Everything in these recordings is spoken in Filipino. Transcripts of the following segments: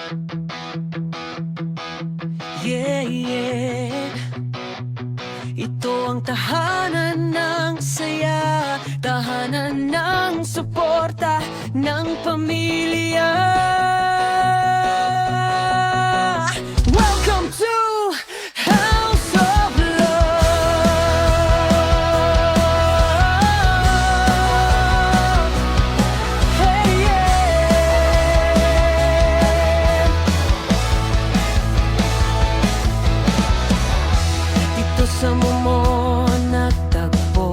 Yeah, yeah. Ito ang tahanan ng saya, tahanan ng suporta ng pamilya. Welcome to House of Love. Hey, yeah. Dito sa mumo nagtagpo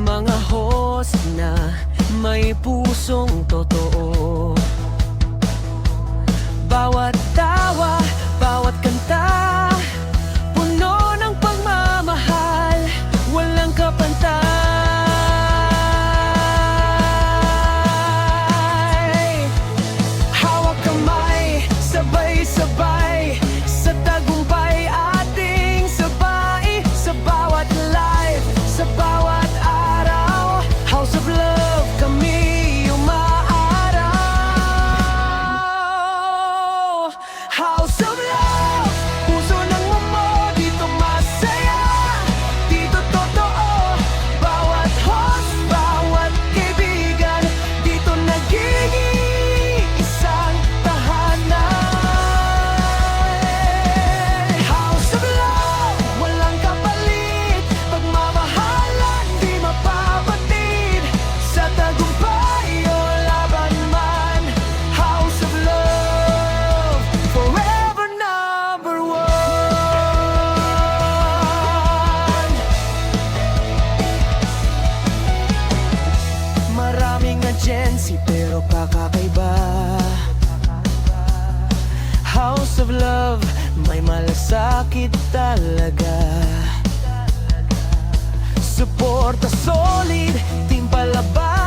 mga host na may pusong totoo. Bawat tawa, bawat kanta, puno ng pagmamahal, walang kapantay. Hawak kamay, sabay-sabay, sa tagumpay ating sabay, sa bawat life, sa bawat araw. House of Love, kami umaaraw. House of Love, puso ng mumo, dito masaya, dito totoo. Bawat host, bawat kaibigan, dito nagiging isang tahanan. House of Love, walang kapalit, pagmamahalan di mapapatid, sa tagumpay o laban man. House of Love, forever number one. Maraming agency pero kakakaiba. House of Love, may malasakit talaga. Suporta solid, team palaban.